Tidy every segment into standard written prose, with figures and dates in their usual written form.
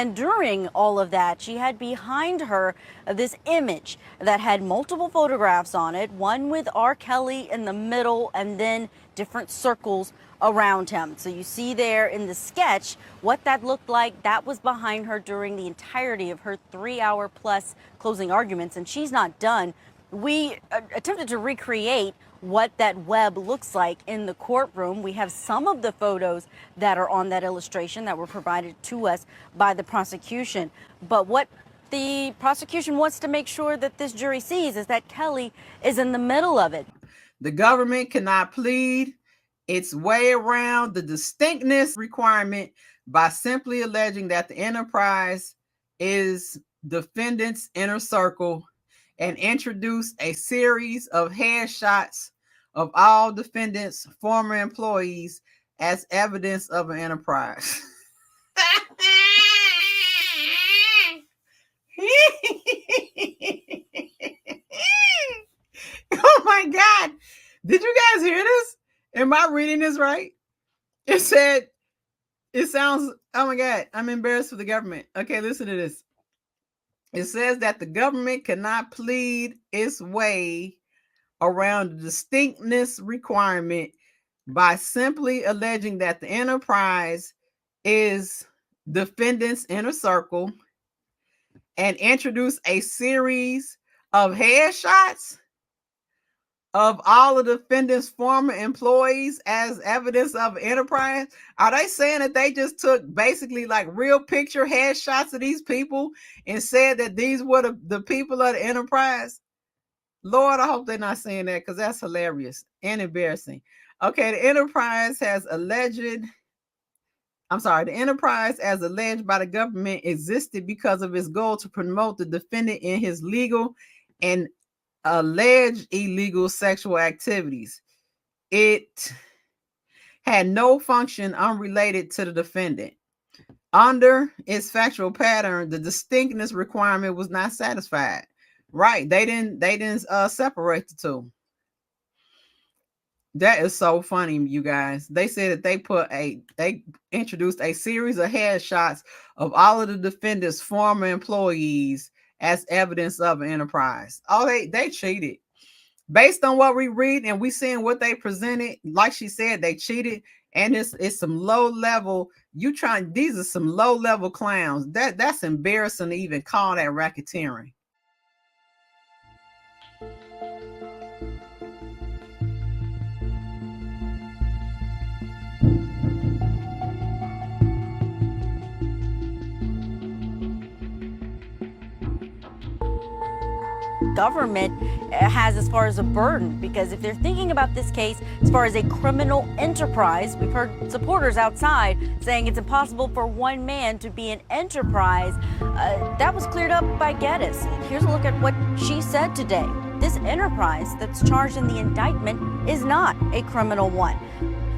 And during all of that, she had behind her this image that had multiple photographs on it, one with R.Kelly in the middle and then different circles around him. So you see there in the sketch what that looked like. That was behind her during the entirety of her 3-hour plus closing arguments, and she's not done. We attempted to recreate what that web looks like in the courtroom. We have some of the photos that are on that illustration that were provided to us by the prosecution. But what the prosecution wants to make sure that this jury sees is that Kelly is in the middle of it. The government cannot plead its way around the distinctness requirement by simply alleging that the enterprise is defendant's inner circle and introduce a series of headshots of all defendants' former employees as evidence of an enterprise. Oh my God. Did you guys hear this? Am I reading this right? It sounds, oh my God, I'm embarrassed for the government. Okay, listen to this. It says that the government cannot plead its way around the distinctness requirement by simply alleging that the enterprise is defendant's inner circle and introduce a series of headshots of all of the defendant's former employees as evidence of enterprise. Are they saying that they just took basically like real picture headshots of these people and said that these were the people of the enterprise? Lord, I hope they're not saying that, because that's hilarious and embarrassing. Okay, the enterprise as alleged by the government existed because of its goal to promote the defendant in his legal and alleged illegal sexual activities. It had no function unrelated to the defendant. Under its factual pattern, the distinctness requirement was not satisfied. Right? They didn't separate the two. That is so funny, you guys. They said that they introduced a series of headshots of all of the defendant's former employees as evidence of an enterprise. Oh, they cheated. Based on what we read and we seeing what they presented, like she said, they cheated. And it's some low level. These are some low level clowns. That's embarrassing to even call that racketeering. Government has as far as a burden, because if they're thinking about this case as far as a criminal enterprise, we've heard supporters outside saying it's impossible for one man to be an enterprise. That was cleared up by Geddes. Here's a look at what she said today. This enterprise that's charged in the indictment is not a criminal one.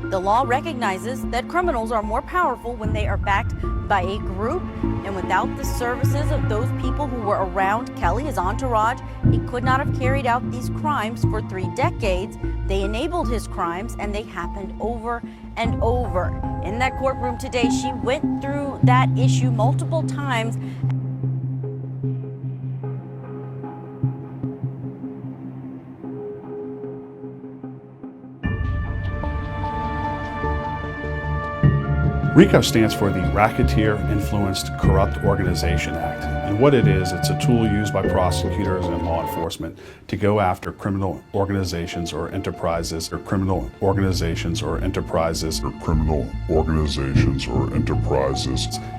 The law recognizes that criminals are more powerful when they are backed by a group, and without the services of those people who were around Kelly, his entourage, he could not have carried out these crimes for 3 decades. They enabled his crimes, and they happened over and over. In that courtroom today, she went through that issue multiple times. RICO stands for the Racketeer Influenced Corrupt Organization Act. And what it is, it's a tool used by prosecutors and law enforcement to go after criminal organizations or enterprises,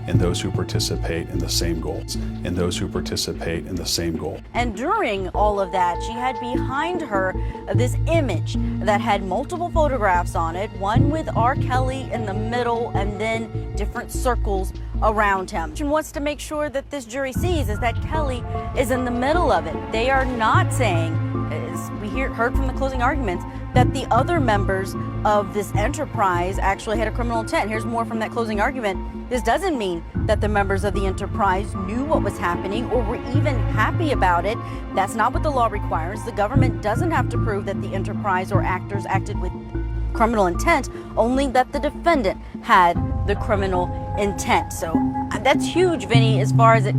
and those who participate in the same goals, And during all of that, she had behind her this image that had multiple photographs on it, one with R.Kelly in the middle and then different circles around him. She wants to make sure that this jury sees is that Kelly is in the middle of it. They are not saying, as we heard from the closing arguments, that the other members of this enterprise actually had a criminal intent. Here's more from that closing argument. This doesn't mean that the members of the enterprise knew what was happening or were even happy about it. That's not what the law requires. The government doesn't have to prove that the enterprise or actors acted with criminal intent, only that the defendant had the criminal intent. So that's huge, Vinny, as far as it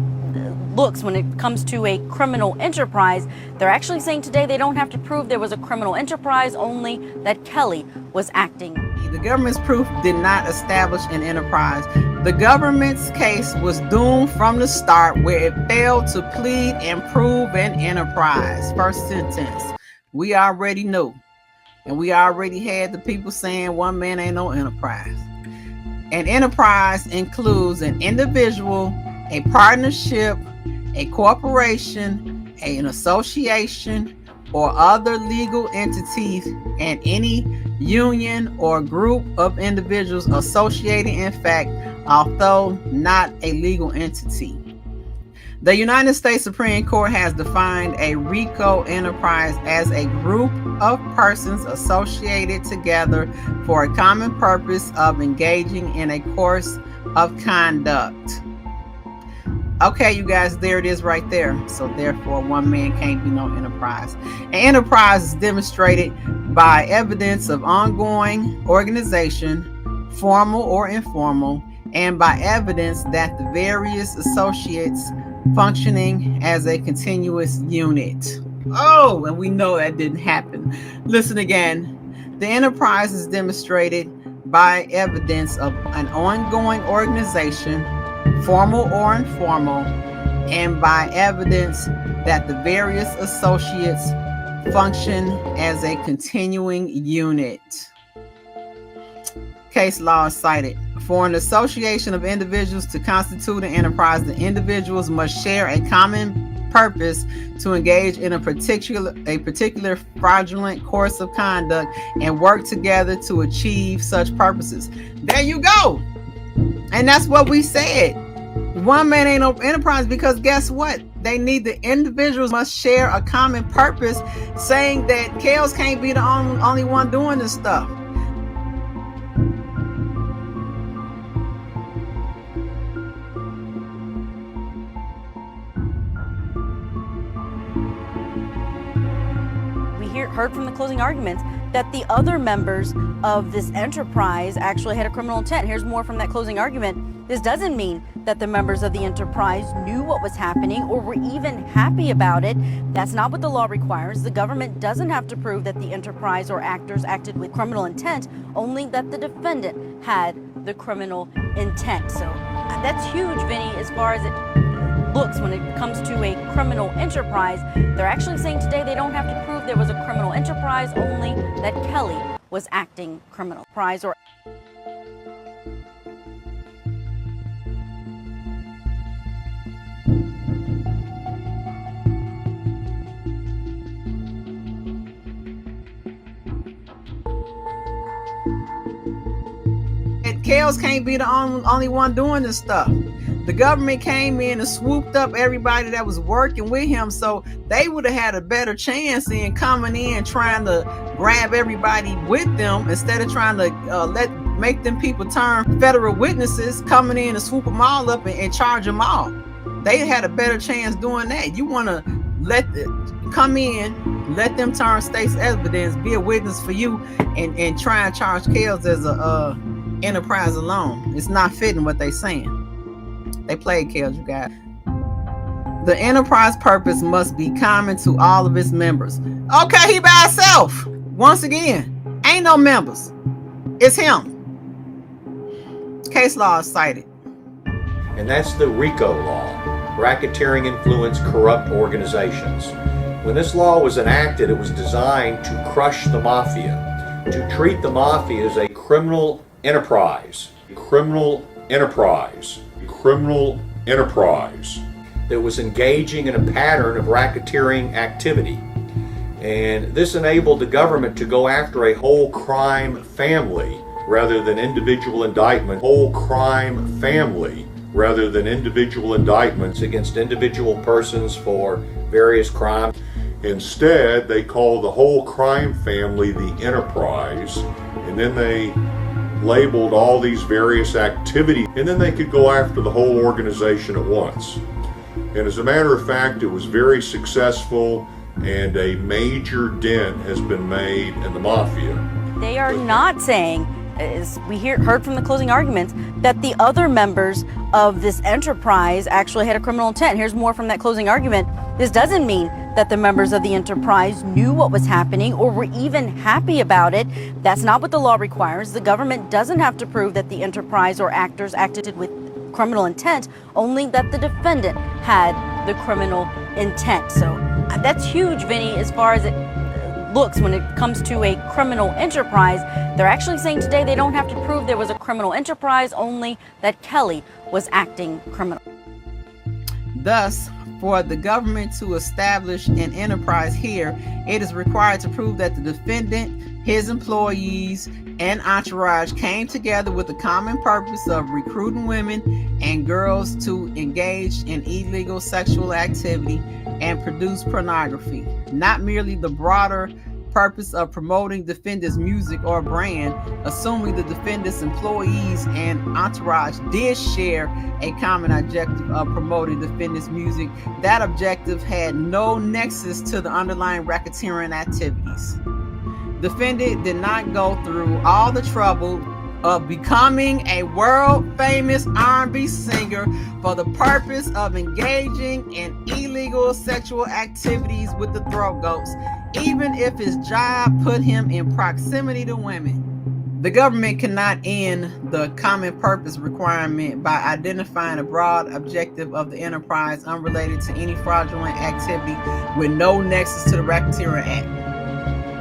looks when it comes to a criminal enterprise. They're actually saying today they don't have to prove there was a criminal enterprise, only that Kelly was acting. The government's proof did not establish an enterprise. The government's case was doomed from the start, where it failed to plead and prove an enterprise. First sentence. We already knew. And we already had the people saying one man ain't no enterprise. An enterprise includes an individual, a partnership, a corporation, an association, or other legal entities, and any union or group of individuals associated in fact, although not a legal entity. The United States Supreme Court has defined a RICO enterprise as a group of persons associated together for a common purpose of engaging in a course of conduct. Okay, you guys, there it is right there. So therefore, one man can't be no enterprise. An enterprise is demonstrated by evidence of ongoing organization, formal or informal, and by evidence that the various associates functioning as a continuous unit. Oh, and we know that didn't happen. Listen again. The enterprise is demonstrated by evidence of an ongoing organization, formal or informal, and by evidence that the various associates function as a continuing unit. Case law is cited. For an association of individuals to constitute an enterprise, the individuals must share a common purpose to engage in a particular fraudulent course of conduct and work together to achieve such purposes. There you go. And that's what we said. One man ain't no enterprise, because guess what? They need the individuals must share a common purpose, saying that Kels can't be the only one doing this stuff. Heard from the closing arguments that the other members of this enterprise actually had a criminal intent. Here's more from that closing argument. This doesn't mean that the members of the enterprise knew what was happening or were even happy about it. That's not what the law requires. The government doesn't have to prove that the enterprise or actors acted with criminal intent, only that the defendant had the criminal intent. So that's huge, Vinny, as far as it looks when it comes to a criminal enterprise. They're actually saying today they don't have to prove there was a criminal enterprise, only that Kelly was acting criminal. Prize or Kels can't be the only one doing this stuff. The government came in and swooped up everybody that was working with him, so they would have had a better chance in coming in trying to grab everybody with them instead of trying to make them people turn federal witnesses, coming in and swoop them all up and charge them all. They had a better chance doing that. You want to come in, let them turn state's evidence, be a witness for you, and try and charge Kels as a enterprise alone. It's not fitting what they saying. They played Kels, you guys. The enterprise purpose must be common to all of its members. Okay, he by himself. Once again, ain't no members. It's him. Case law is cited. And that's the RICO law, Racketeering Influence Corrupt Organizations. When this law was enacted, it was designed to crush the mafia, to treat the mafia as a criminal enterprise. Criminal enterprise. Criminal enterprise that was engaging in a pattern of racketeering activity. And this enabled the government to go after a whole crime family rather than individual indictment. Whole crime family rather than individual indictments against individual persons for various crimes. Instead, they call the whole crime family the enterprise, and then they labeled all these various activities, and then they could go after the whole organization at once. And as a matter of fact, it was very successful, and a major dent has been made in the mafia. they are not saying as we heard from the closing arguments, that the other members of this enterprise actually had a criminal intent. Here's more from that closing argument. This doesn't mean that the members of the enterprise knew what was happening or were even happy about it. That's not what the law requires. The government doesn't have to prove that the enterprise or actors acted with criminal intent, only that the defendant had the criminal intent. So that's huge, Vinny, as far as it looks when it comes to a criminal enterprise. They're actually saying today they don't have to prove there was a criminal enterprise, only that Kelly was acting criminal. Thus, for the government to establish an enterprise here, it is required to prove that the defendant, his employees, and entourage came together with the common purpose of recruiting women and girls to engage in illegal sexual activity and produce pornography, not merely the broader purpose of promoting defendant's music or brand, assuming the defendant's employees and entourage did share a common objective of promoting defendant's music. That objective had no nexus to the underlying racketeering activities. Defendant did not go through all the trouble of becoming a world-famous R&B singer for the purpose of engaging in illegal sexual activities with the Throat Goats, even if his job put him in proximity to women. The government cannot end the common purpose requirement by identifying a broad objective of the enterprise unrelated to any fraudulent activity with no nexus to the Racketeering Act.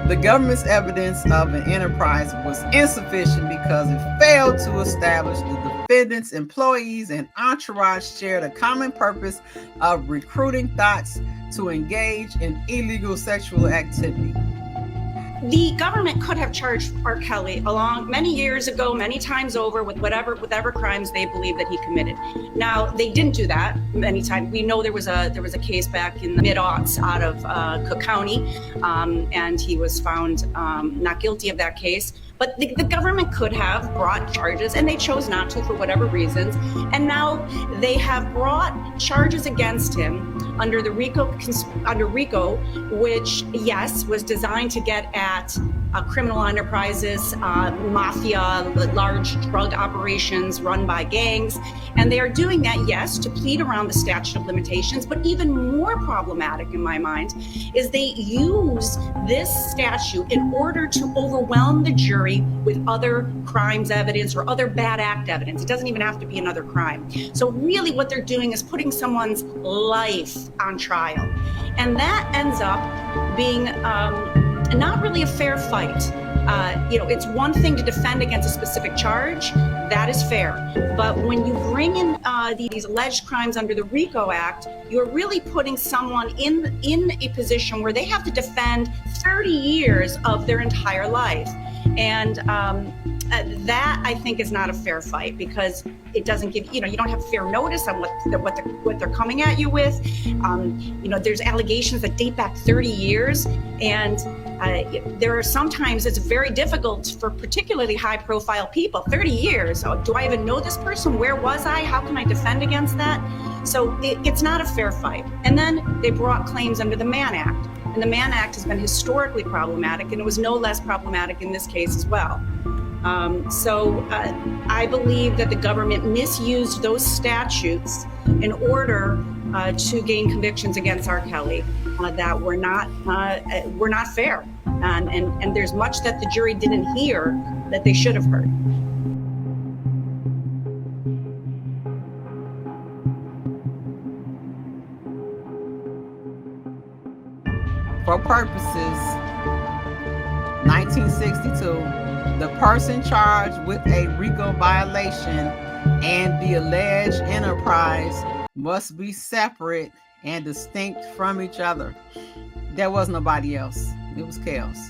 The government's evidence of an enterprise was insufficient because it failed to establish the defendant's employees and entourage shared a common purpose of recruiting thoughts to engage in illegal sexual activity. The government could have charged R.Kelly along many years ago, many times over, with whatever crimes they believe that he committed. Now, they didn't do that many times. We know there was a case back in the mid-aughts out of Cook County, and he was found not guilty of that case. But the government could have brought charges, and they chose not to for whatever reasons. And now they have brought charges against him under the RICO, which, yes, was designed to get at criminal enterprises, mafia, large drug operations run by gangs. And they are doing that, yes, to plead around the statute of limitations. But even more problematic in my mind is they use this statute in order to overwhelm the jury with other crimes evidence or other bad act evidence. It doesn't even have to be another crime. So really what they're doing is putting someone's life on trial. And that ends up being not really a fair fight. It's one thing to defend against a specific charge. That is fair. But when you bring in these alleged crimes under the RICO Act, you're really putting someone in a position where they have to defend 30 years of their entire life. And that, I think, is not a fair fight, because it doesn't give, you don't have fair notice on what they're coming at you with. There's allegations that date back 30 years. And there are sometimes it's very difficult for particularly high profile people. 30 years. Oh, do I even know this person? Where was I? How can I defend against that? So it's not a fair fight. And then they brought claims under the Mann Act. And the Mann Act has been historically problematic, and it was no less problematic in this case as well. So I believe that the government misused those statutes in order to gain convictions against R.Kelly that were not fair. And there's much that the jury didn't hear that they should have heard. For purposes 1962, the person charged with a RICO violation and the alleged enterprise must be separate and distinct from each other. There was nobody else. It was chaos.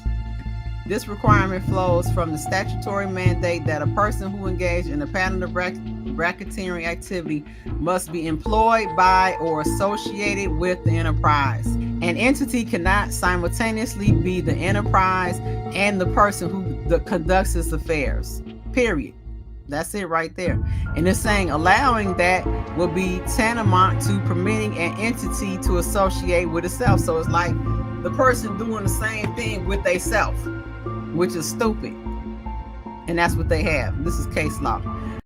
This requirement flows from the statutory mandate that a person who engaged in a pattern of racketeering activity must be employed by or associated with the enterprise. An entity cannot simultaneously be the enterprise and the person who conducts its affairs. Period. That's it right there. And it's saying allowing that will be tantamount to permitting an entity to associate with itself. So it's like the person doing the same thing with themselves, which is stupid. And that's what they have. This is case law.